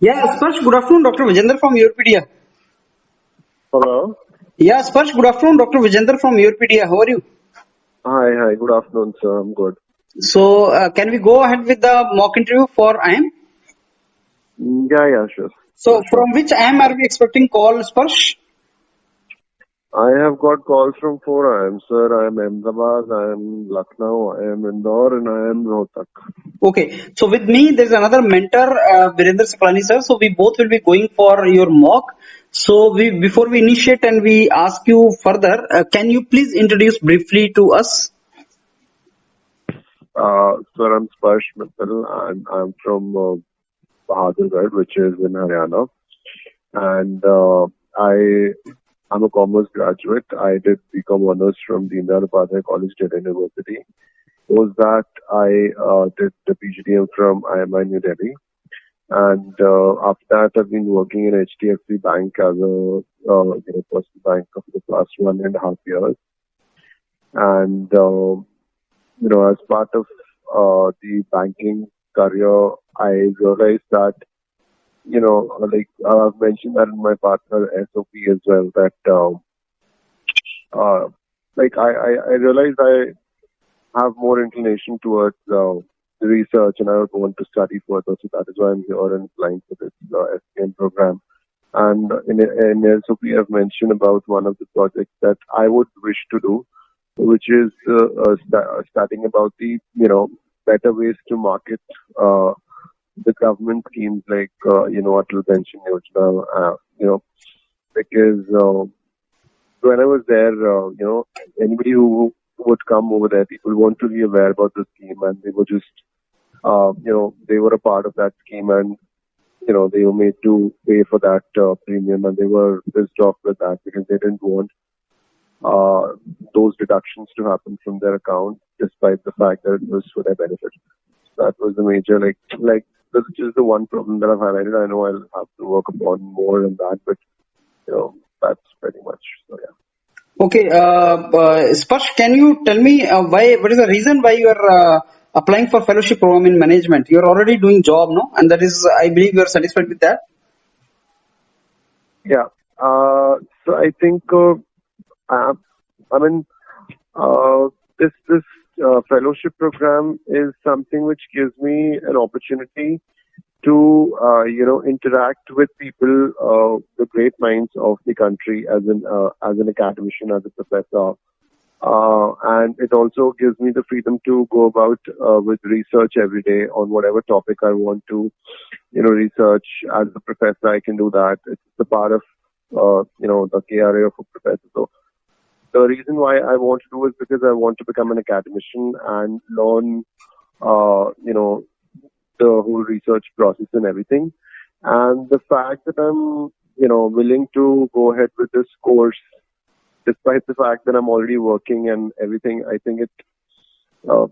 Yeah, Sparsh, good afternoon, Dr. Vijender from YourPedia. Hello. Yeah, Sparsh, good afternoon, Dr. Vijender from YourPedia. How are you? Hi. Good afternoon, sir. I'm good. So, can we go ahead with the mock interview for IIM? Yeah, sure. So, Sure. from which IIM are we expecting call, Sparsh? I have got calls from four. I am, sir. I am Ahmedabad, I am Lucknow, I am Indore, and I am Rohtak. Okay, so with me, there's another mentor, Virender Saklani sir. So, we both will be going for your mock. So, before we initiate and we ask you further, can you please introduce briefly to us? Sir, I'm Sparsh Mittal, and I'm from Bahadurgarh, which is in Haryana. And I am a commerce graduate. I did BCom honors from Deendayal Upadhyay College, Delhi University. Post that, I did the PGDM from IIM New Delhi. And after that, I've been working in HDFC Bank as a personal bank for the past 1.5 years. And as part of the banking career, I realized that like I've mentioned that in my partner SOP as well, that I realized I have more inclination towards the research, and I would want to study further. So that is why I'm here and applying for this SPM program. And in SOP, I've mentioned about one of the projects that I would wish to do, which is studying about the better ways to market the government schemes like Atal Pension Yojana. Because when I was there, anybody who would come over there, people want to be aware about the scheme, and they were just, they were a part of that scheme, and they were made to pay for that premium, and they were pissed off with that because they didn't want those deductions to happen from their account, despite the fact that it was for their benefit. That was the major, this is the one problem that I've highlighted. I know I'll have to work upon more than that, but that's pretty much so. Yeah. Okay, Sparsh, can you tell me what is the reason why you are applying for fellowship program in management? You are already doing job, no? And that is, I believe you are satisfied with that. Yeah. So I think, I mean, this fellowship program is something which gives me an opportunity to interact with people, the great minds of the country, as an academician, as a professor. And it also gives me the freedom to go about with research every day on whatever topic I want to, research. As a professor, I can do that. It's the part of, the KRA of a professor. So the reason why I want to do is because I want to become an academician and learn, the whole research process and everything. And the fact that I'm, willing to go ahead with this course, despite the fact that I'm already working and everything, I think uh,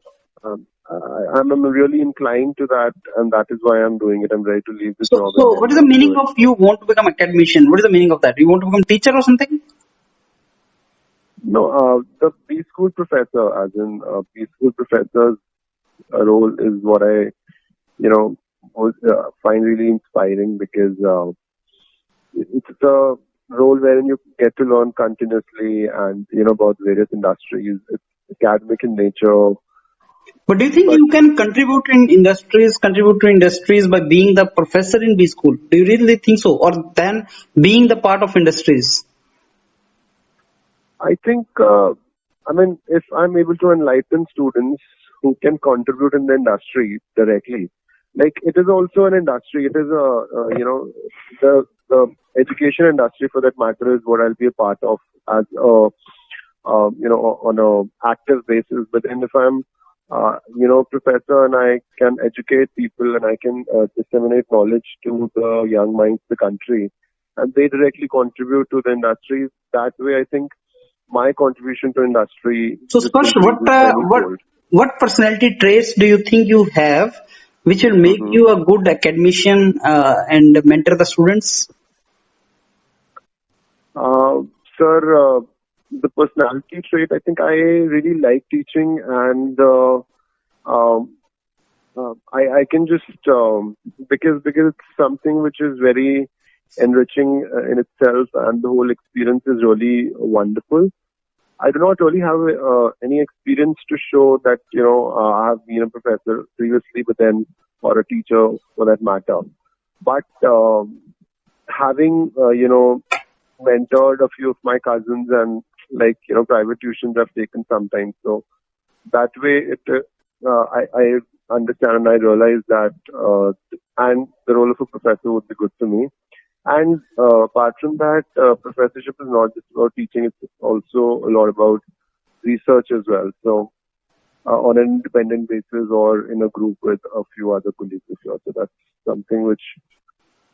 I'm really inclined to that, and that is why I'm doing it. I'm ready to leave the job and So what then is the do meaning it. of you want to become academician? What is the meaning of that? You want to become teacher or something? No, the B school professor, as in B school professor's role, is what I, was find really inspiring because it's a role wherein you get to learn continuously and about various industries. It's academic in nature, But do you think but you can contribute to industries by being the professor in B school? Do you really think so? Or then being the part of industries? I think, if I'm able to enlighten students who can contribute in the industry directly, like it is also an industry. It is the education industry for that matter is what I'll be a part of as a, on a active basis. But then if I'm, professor and I can educate people and I can disseminate knowledge to the young minds of the country, and they directly contribute to the industry. That way, I think my contribution to industry So, just Sparsh, increases many-fold. what personality traits do you think you have, which will make Mm-hmm. you a good academician and mentor the students? Uh, Sir, the personality trait, I think I really like teaching, and um, I can just because it's something which is very enriching in itself, and the whole experience is really wonderful. I do not really have any experience to show that I have been a professor previously, but then or a teacher for that matter. But having mentored a few of my cousins and private tuitions I've taken sometimes, so that way I understand and I realize that and the role of a professor would be good for me. And apart from that, professorship is not just about teaching; it's also a lot about research as well. So on an independent basis or in a group with a few other colleagues of yours. So that's something which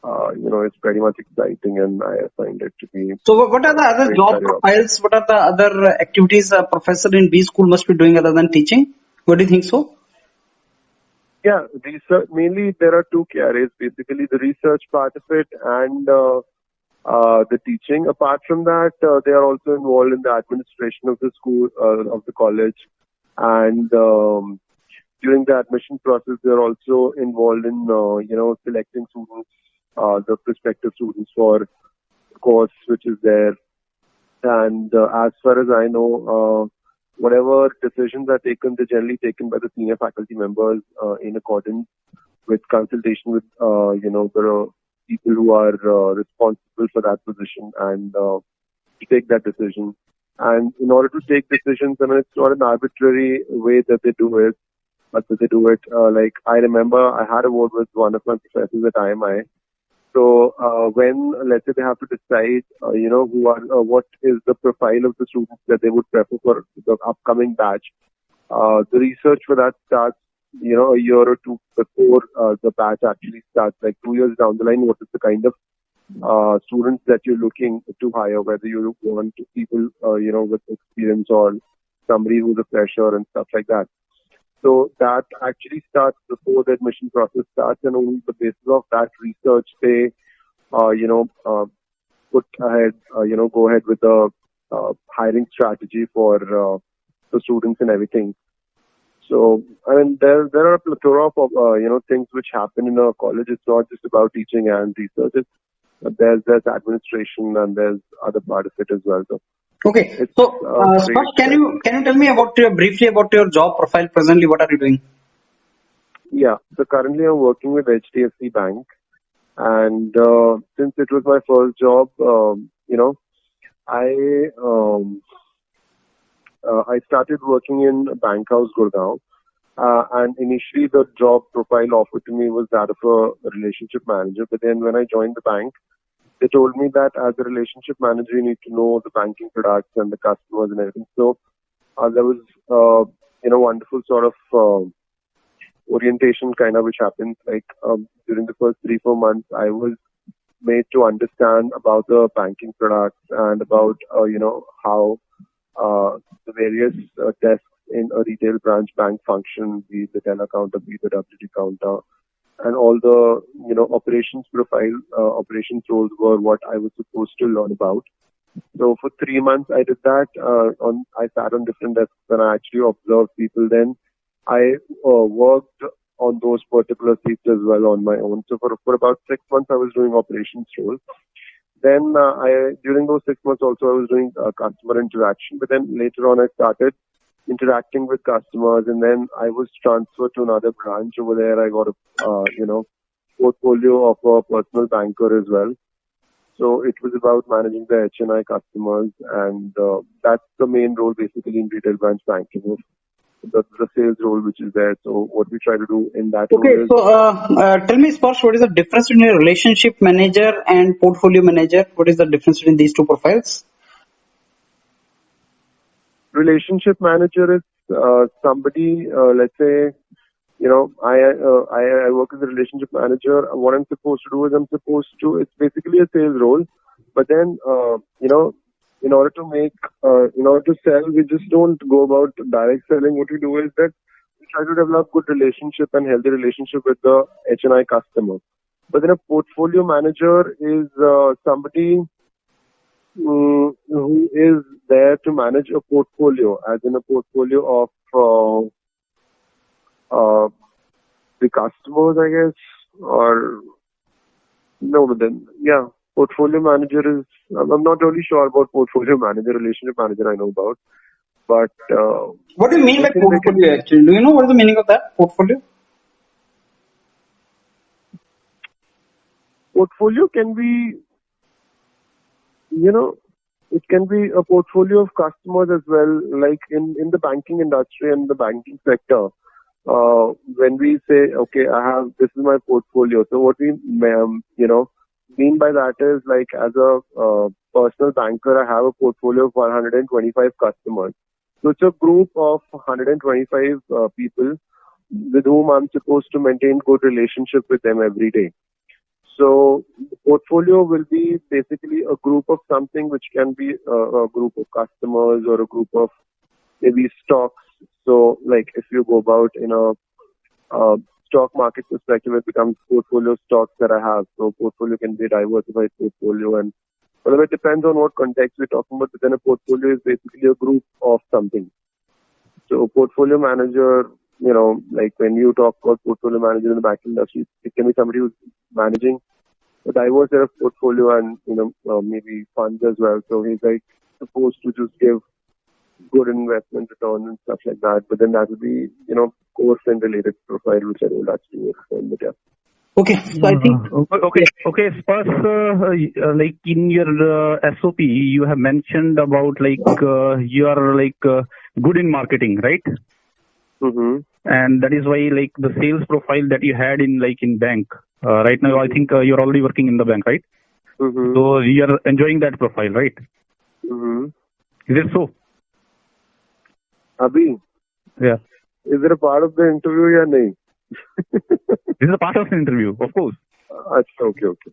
is pretty much exciting, and I find it to be So what are a the other great job career option. profiles? What are the other activities a professor in B school must be doing other than teaching? What do you think so? Yeah, research mainly there are two careers basically the research part of it and the teaching. Apart from that, they are also involved in the administration of the school of the college, and during the admission process, they are also involved in selecting students, the prospective students for the course which is there. And as far as I know, whatever decisions are taken, they're generally taken by the senior faculty members in accordance with consultation with the people who are responsible for that position and to take that decision. And in order to take decisions, I mean, it's not an arbitrary way that they do it, but that they do it. Like I remember, I had a word with one of my professors at IIM. So when let's say they have to decide, who are what is the profile of the students that they would prefer for the upcoming batch, the research for that starts, a year or two before the batch actually starts. Like 2 years down the line, what is the kind of students that you're looking to hire? Whether you want people, with experience or somebody who's a fresher and stuff like that. So that actually starts before the admission process starts, and on the basis of that research, they, uh, you know, uh, put ahead, go ahead with the hiring strategy for the students and everything. So I mean, there are a plethora of things which happen in a college. It's not just about teaching and research. There's administration and there's other part of it as well. So Okay. it's So great. Sparsh, can you tell me about your briefly about your job profile presently? What are you doing? Yeah. So currently I'm working with HDFC Bank. And since it was my first job, I I started working in Bank House Gurgaon. And initially, the job profile offered to me was that of a relationship manager. But then, when I joined the bank, they told me that as a relationship manager, you need to know the banking products and the customers and everything. So there was, wonderful sort of orientation kind of which happens. Like during the first 3-4 months, I was made to understand about the banking products and about how the various desks in a retail branch bank function, be it the teller counter, be it the WD counter, and all the operations profile, operations roles were what I was supposed to learn about. So for 3 months I did that. I sat on different desks and I actually observed people. Then I worked on those particular seats as well on my own. So for about 6 months I was doing operations role. Then I during those 6 months also I was doing customer interaction. But then later on I started interacting with customers, and then I was transferred to another branch over there. I got a portfolio of a personal banker as well. So it was about managing the HNI customers, and that's the main role basically in retail branch banking. The sales role which is there. So what we try to do in that Okay. role is So tell me, Sparsh, what is the difference between a relationship manager and portfolio manager? What is the difference between these two profiles? relationship manager is somebody, let's say, I work as a relationship manager. What I'm supposed to do is it's basically a sales role, but then, in order to in order to sell, we just don't go about direct selling. What we do is that we try to develop good relationship and healthy relationship with the HNI customer. But then a portfolio manager is somebody who is there to manage a portfolio, as in a portfolio of uh, the customers, I guess, or no, but then, yeah, portfolio manager is, I'm not really sure about portfolio manager, relationship manager I know about, but What do you mean I by think they can portfolio be, actually? Do you know what is the meaning of that portfolio? portfolio can be, you know, it can be a portfolio of customers as well, like in the banking industry and the banking sector. When we say, okay, this is my portfolio. So what we, mean by that is like as a personal banker, I have a portfolio of 125 customers. So it's a group of 125 people with whom I'm supposed to maintain good relationship with them every day. So the portfolio will be basically a group of something which can be a group of customers or a group of maybe stocks. So like if you go about in a stock market perspective, it becomes portfolio stocks that I have. So portfolio can be a diversified portfolio, and well, it depends on what context we're talking about. But then a portfolio is basically a group of something. So portfolio manager, like when you talk about portfolio manager in the banking industry, it can be somebody who's managing a diverse set of portfolio and maybe funds as well. So he's like supposed to just give good investment returns and stuff like that. But then that would be course and related profile, which I don't actually explain. But yeah. Okay, so I think Okay. First, like in your SOP, you have mentioned about like you are like good in marketing, right? Mm-hmm. And that is why like the sales profile that you had in bank. Right now, I think you're already working in the bank, right? Mm-hmm. So you are enjoying that profile, right? Mm-hmm. Is it so? Abhi, Yeah. is it a part of the interview or nahi? This is a part of the interview, of course. Okay.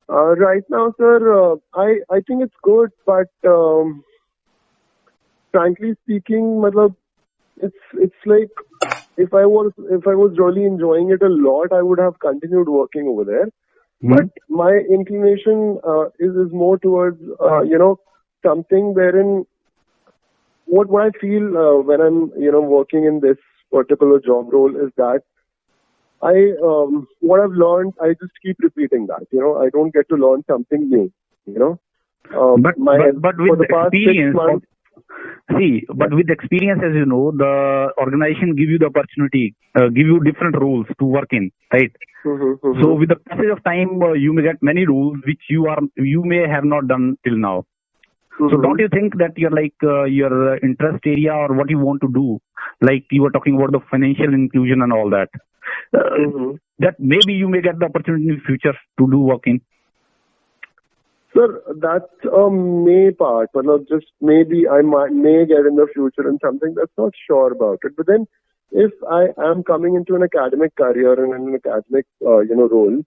Right now, sir, I think it's good, but frankly speaking, it's like if I was really enjoying it a lot, I would have continued working over there. But my inclination is more towards something wherein what I feel when I'm working in this particular job role is that what I've learned, I just keep repeating that. I don't get to learn something new. But with the past 6 experience, months, but with experience, as you know, the organization give you the opportunity, give you different roles to work in, right? Mm-hmm. So with the passage of time, you may get many roles which you may have not done till now. So don't you think that you're like your interest area or what you want to do, like you were talking about the financial inclusion and all that, that maybe you may get the opportunity in the future to do work in? Sir, that's a may part, but not just maybe I may get in the future and something that's not sure about it. But then if I am coming into an academic career and an academic role,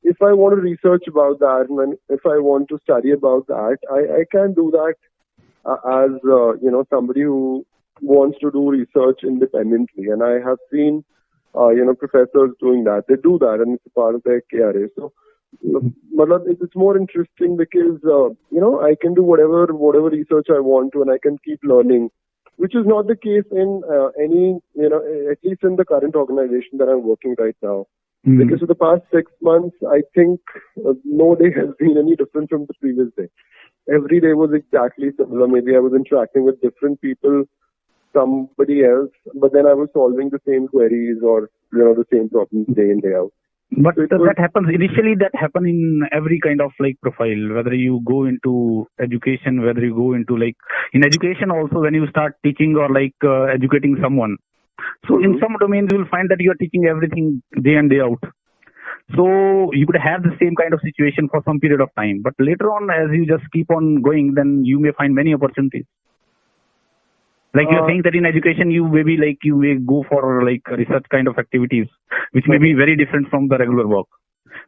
if I want to research about that and if I want to study about that, I can do that as somebody who wants to do research independently. And I have seen professors doing that. They do that, and it's part of their KRA. So, it's more interesting because I can do whatever research I want to, and I can keep learning, which is not the case in any at least in the current organization that I'm working right now. Because for the past 6 months, I think no day has been any different from the previous day. Every day was exactly similar. Maybe I was interacting with different people, somebody else, but then I was solving the same queries or the same problems day in, day out. But that happens initially. That happen in every kind of like profile. Whether you go into education, whether you go into like in education also, when you start teaching or like educating someone. So in some domains, you will find that you are teaching everything day in, day out. So you could have the same kind of situation for some period of time. But later on, as you just keep on going, then you may find many opportunities. Like you're saying that in education, you may go for like research kind of activities, which may be very different from the regular work.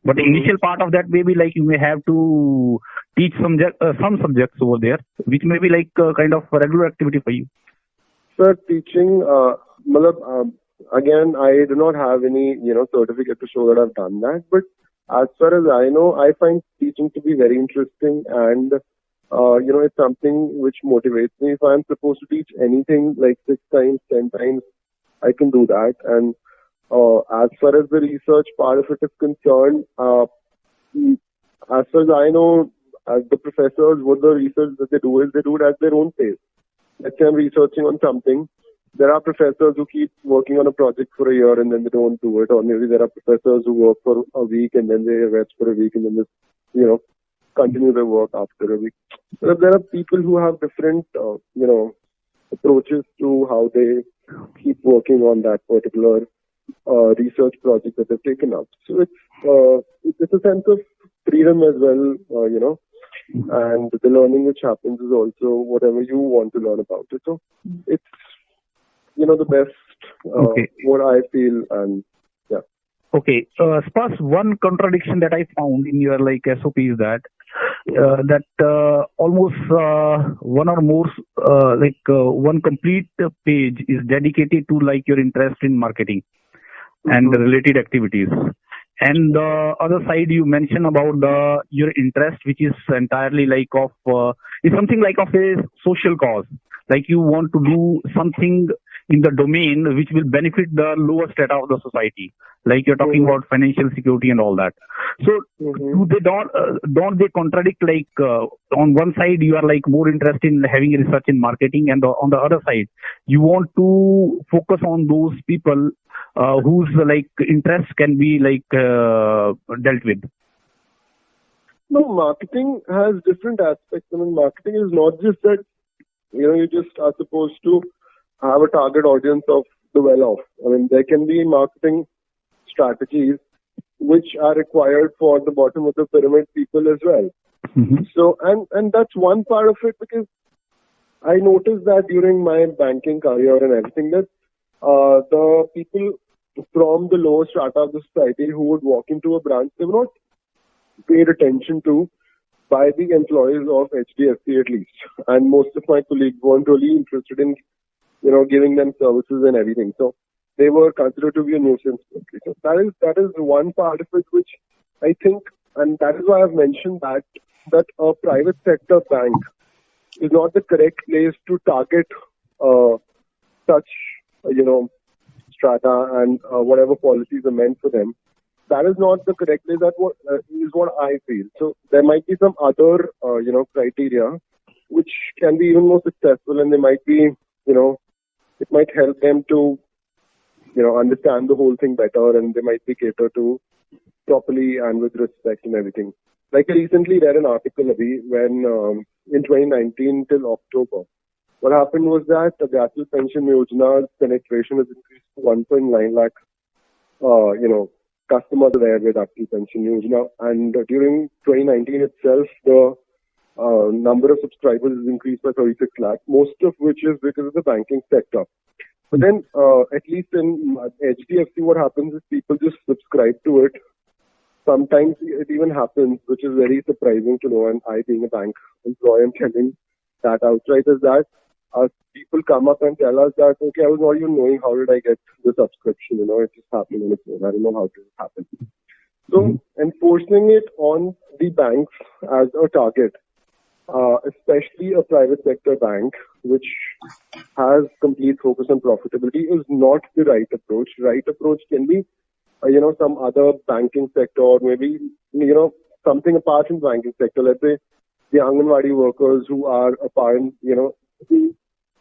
But the initial part of that may be like you may have to teach some subjects over there, which may be like kind of a regular activity for you. Sir, teaching, again, I do not have any, certificate to show that I've done that. But as far as I know, I find teaching to be very interesting, and it's something which motivates me. If I'm supposed to teach anything like 6 times, 10 times, I can do that. And as far as the research part of it is concerned, as far as I know, the professors, what the research that they do is they do it at their own pace. Let's say I'm researching on something. There are professors who keep working on a project for a year and then they don't do it. Or maybe there are professors who work for a week and then they rest for a week and then they, continue their work after a week. But there are people who have different, approaches to how they keep working on that particular research project that they've taken up. So it's a sense of freedom as well, and the learning which happens is also whatever you want to learn about it. So it's, the best, what I feel, and yeah. Okay. Spas, one contradiction that I found in your SOP is that almost one or more one complete page is dedicated to your interest in marketing and the related activities. And the other side you mentioned about your interest, which is entirely is something of a social cause. Like you want to do something in the domain which will benefit the lower strata of the society. Like you're talking about financial security and all that. So do they don't they contradict? On one side you are more interested in having research in marketing, and on the other side you want to focus on those people whose interests can be dealt with. No, marketing has different aspects. I mean, marketing is not just that, you just are supposed to have a target audience of the well-off. I mean, there can be marketing strategies which are required for the bottom of the pyramid people as well. So, and that's one part of it, because I noticed that during my banking career and everything, that the people from the lower strata of the society who would walk into a branch, they were not paid attention to by the employees of HDFC at least. And most of my colleagues weren't really interested in, giving them services and everything. So they were considered to be a nuisance. So that is one part of it which I think, and that is why I've mentioned that a private sector bank is not the correct place to target such, strata and whatever policies are meant for them. That is not the correct place. That is what I feel. So there might be some other, criteria which can be even more successful, and they might be, it might help them to, understand the whole thing better, and they might be catered to properly and with respect and everything. Like I recently read an article, Abhi, when in 2019 till October, what happened was that the Atal Pension Yojana's penetration has increased to 1.9 lakh, customers there with Atal Pension Yojana. And during 2019 itself, the number of subscribers has increased by 36 lakhs, most of which is because of the banking sector. But then, at least in HDFC, what happens is people just subscribe to it. Sometimes it even happens, which is very surprising to know, and I being a bank employee am telling that outright, is that people come up and tell us that, okay, I was not even knowing how did I get the subscription, it just happened on its own. I don't know how did it happen. So enforcing it on the banks as a target, especially a private sector bank, which has complete focus on profitability, is not the right approach. Right approach can be, some other banking sector, or maybe, something apart from banking sector. Let's say the Anganwadi workers who are apart, who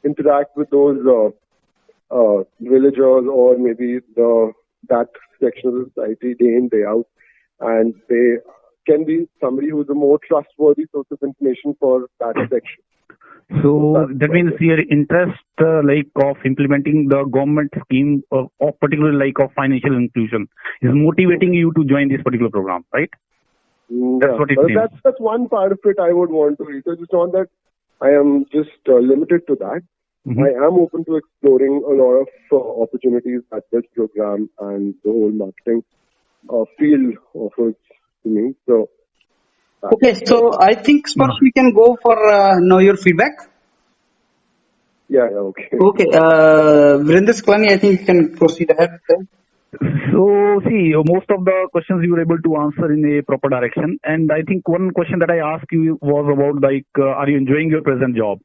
interact with those villagers, or maybe that section of the society day in, day out, and they can be somebody who's a more trustworthy source of information for that section. So that means your interest of implementing the government scheme of particularly of financial inclusion is motivating you to join this particular program, right? That's what it seems. That's one part of it I would want to research. It's not that I am just limited to that. I am open to exploring a lot of opportunities that this program and the whole marketing field offers to me. So. Okay, so I think first we can go for know your feedback. Yeah, okay. Okay, Virendra Saklani, I think you can proceed ahead. So, see, most of the questions you were able to answer in a proper direction. And I think one question that I asked you was about, are you enjoying your present job?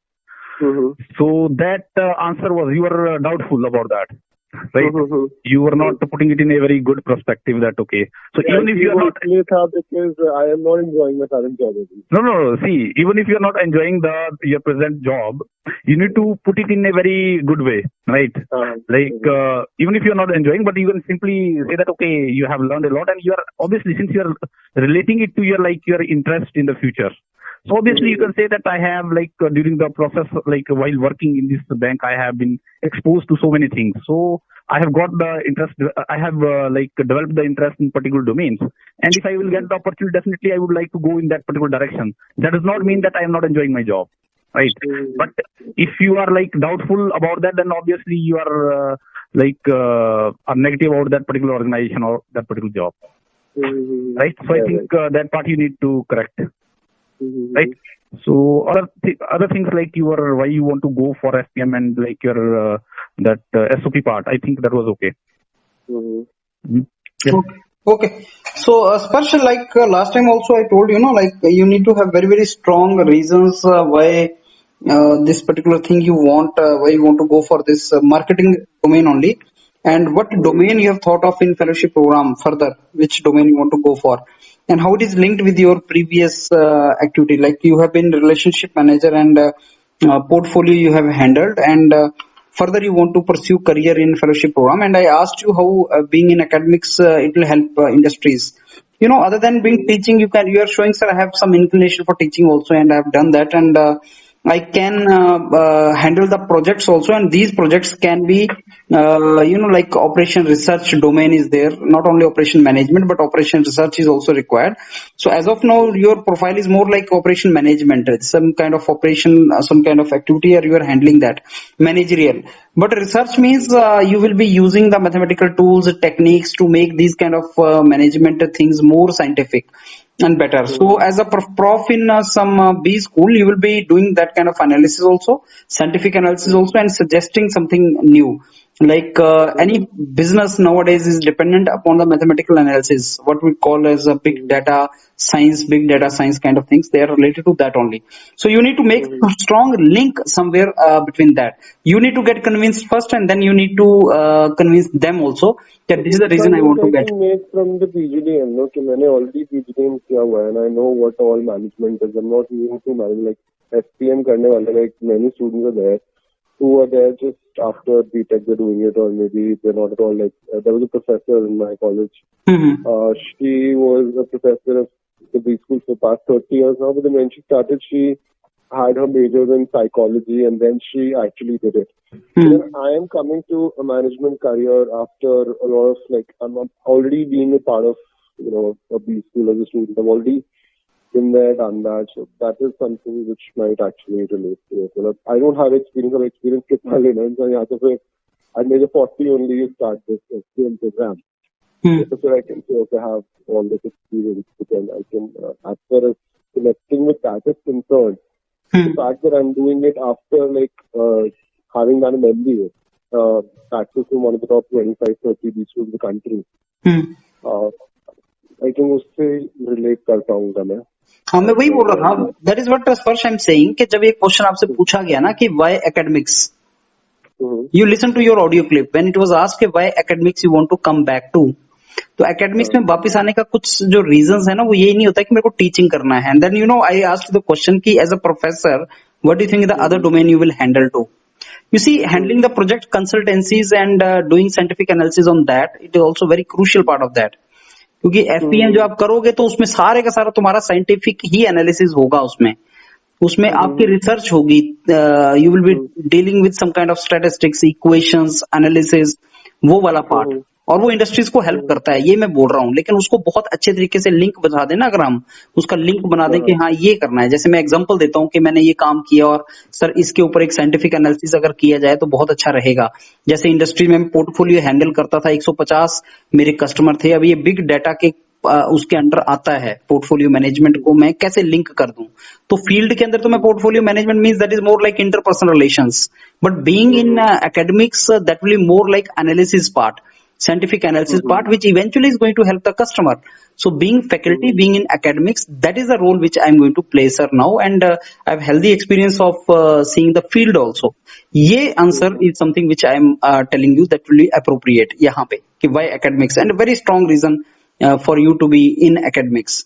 So that answer was, you were doubtful about that. right? You were not putting it in a very good perspective that, okay. So even if you are not, because I am not enjoying my current job. no. See, even if you are not enjoying your present job, you need to put it in a very good way, right? Even if you are not enjoying, but you can simply say that, okay, you have learned a lot, and you are obviously, since you are relating it to your interest in the future. So obviously you can say that I have during the process, while working in this bank, I have been exposed to so many things. So I have got the interest. I have developed the interest in particular domains. And if I will get the opportunity, definitely I would like to go in that particular direction. That does not mean that I am not enjoying my job, right? But if you are doubtful about that, then obviously you are are negative about that particular organization or that particular job, right? So I think that part you need to correct. Right. So other things like why you want to go for SPM and your that SOP part, I think that was okay. Yeah. Okay. So Sparsh, last time also I told you need to have very, very strong reasons why this particular thing you want, why you want to go for this marketing domain only, and what domain you have thought of in fellowship program further, which domain you want to go for, and how it is linked with your previous activity. Like you have been relationship manager and portfolio you have handled, and further you want to pursue career in fellowship program. And I asked you how being in academics it will help industries. Other than being teaching, you are showing, sir, I have some inclination for teaching also, and I have done that, and I can handle the projects also, and these projects can be like operation research domain is there. Not only operation management, but operation research is also required. So as of now, your profile is more like operation management. It's some kind of operation, some kind of activity, or you are handling that managerial. But research means you will be using the mathematical tools, techniques to make these kind of management things more scientific and better. So as a prof in some B school, you will be doing that kind of analysis also, scientific analysis also, and suggesting something new. Like any business nowadays is dependent upon the mathematical analysis, what we call as a big data science kind of things. They are related to that only. So you need to make a strong link somewhere between that. You need to get convinced first, and then you need to convince them also that this is the reason I want to get. I can make from the PGDM. No, मैंने already PGDM किया हुआ है, and I know what all management is. I'm not new to management. Like SPM करने वाले, like many students are there who are there just after BTech they're doing it, or maybe they're not at all. Like there was a professor in my college. She was a professor of the B school for past 30 years now, but then when she started, she had her majors in psychology, and then she actually did it. Then I am coming to a management career after a lot of I'm already being a part of a B school as a student. I've already been there, done that, so that is something which might actually relate to it. I don't have experience of experience kitna lena hai, so at major 40 only you start this SPM program. So I can say, okay, I have all this experience, but then I can, as far as connecting with that is concerned, the fact that I'm doing it after having done an MBA, practice in one of the top 25-30 B schools in the country, I can उससे relate कर पाऊंगा मैं. हाँ, मैं वही बोल रहा था. That is what Sparsh I'm saying कि जब एक क्वेश्चन आपसे पूछा गया ना कि why academics, you listen to your audio clip when it was asked why academics you want to come back to. तो एकेडमिक्स में वापस आने का कुछ जो रीजंस है ना, वो यही नहीं होता कि मेरे को टीचिंग करना है. And then I asked the question कि as a professor what do you think the other domain you will handle too. You see, handling the project consultancies and doing scientific analysis on that, it is also very crucial part of that. क्योंकि FPM जो आप करोगे तो उसमें सारे का सारा तुम्हारा साइंटिफिक ही एनालिसिस होगा. उसमें आपकी रिसर्च होगी. You will be dealing with some kind of statistics, equations, analysis, वो वाला पार्ट. और वो इंडस्ट्रीज को हेल्प करता है, ये मैं बोल रहा हूँ. लेकिन उसको बहुत अच्छे तरीके से लिंक बता देना, अगर हम उसका लिंक बना दें कि हाँ ये करना है. जैसे मैं एग्जांपल देता हूँ कि मैंने ये काम किया और सर इसके ऊपर एक साइंटिफिक एनालिसिस अगर किया जाए तो बहुत अच्छा रहेगा. जैसे इंडस्ट्री में पोर्टफोलियो हैंडल करता था, 150 मेरे कस्टमर थे. अब ये बिग डाटा के उसके अंडर आता है. पोर्टफोलियो मैनेजमेंट को मैं कैसे लिंक कर दूं, तो फील्ड के अंदर तो मैं portfolio management means that is more like interpersonal relations, but being in academics that will be more like analysis part. scientific analysis part, which eventually is going to help the customer. So being faculty, being in academics, that is the role which I'm going to play, sir, now. And I have healthy experience of seeing the field also. ये answer is something which I'm telling you that will be appropriate यहाँ पे कि why academics, and a very strong reason for you to be in academics.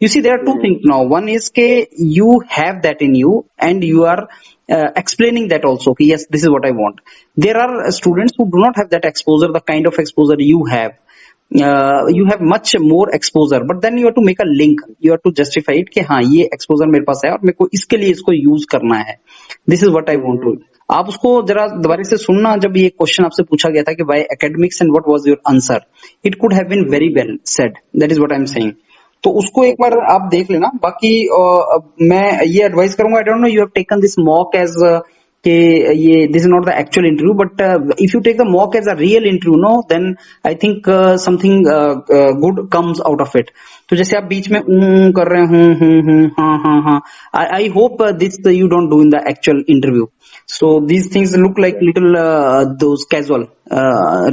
You see, there are two things now. One is that you have that in you, and you are explaining that also. कि yes, this is what I want. There are students who do not have that exposure, the kind of exposure you have. You have much more exposure, but then you have to make a link. You have to justify it कि हाँ ये exposure मेरे पास है और मेरे को इसके लिए इसको use करना है. This is what I want to. आप उसको जरा दोबारा से सुनना. जब ये क्वेश्चन आपसे पूछा गया था कि why academics and what was your answer, it could have been very well said. That is what I am saying. तो उसको एक बार आप देख लेना. बाकी मैं ये एडवाइस करूंगा. I don't know you have taken this mock as कि ये this is not the actual interview, but if you take the mock as a real interview no, then I think something good comes out of it. तो जैसे आप बीच में कर रहे हैं हाँ, I hope this you don't do in the actual interview. So these things look like little those casual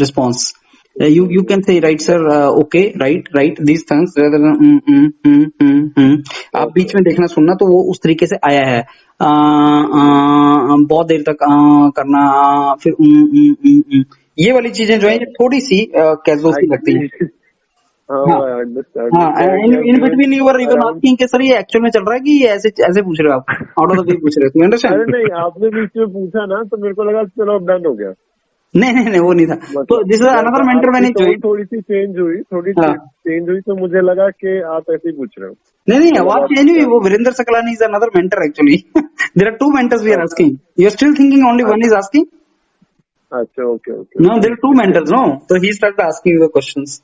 response. You can say right sir, okay, right these things rather than आप बीच में देखना सुनना तो वो उस तरीके से आया है. बहुत देर तक करना, फिर ये वाली चीजें जो है ये थोड़ी सी कैजुअल सी लगती है. हाँ, in between you are asking कि सर ये एक्चुअल में चल रहा है कि ये ऐसे ऐसे पूछ रहे हो आप, आउट ऑफ द वे पूछ रहे हो. अंडरस्टैंड? अरे नहीं, आपने बीच में पूछा ना तो मेरे को लगा चलो अब डन हो गया. नहीं वो नहीं था. तो दिस इज अनदर मेंटर मैंने थोड़ी सी चेंज हुई तो मुझे लगा कि आप ऐसे ही पूछ रहे हो. नहीं आवाज चेंज हुई. वो Virendra Saklani is another mentor actually. There are two mentors we are asking. You are still thinking only one is asking. अच्छा, okay. No, there are two mentors. No, तो he started asking the questions.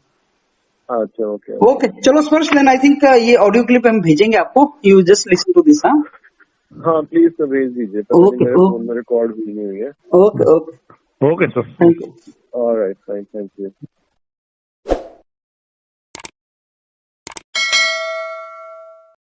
अच्छा, okay. चलो Sparsh, then I think ये audio clip हम भेजेंगे आपको. You just listen to this. हाँ please तो भेज दीजिए. मेरे फोन में रिकॉर्ड भी नहीं हुई है. Okay. Okay, sir. Thank you. Alright, fine, thank you.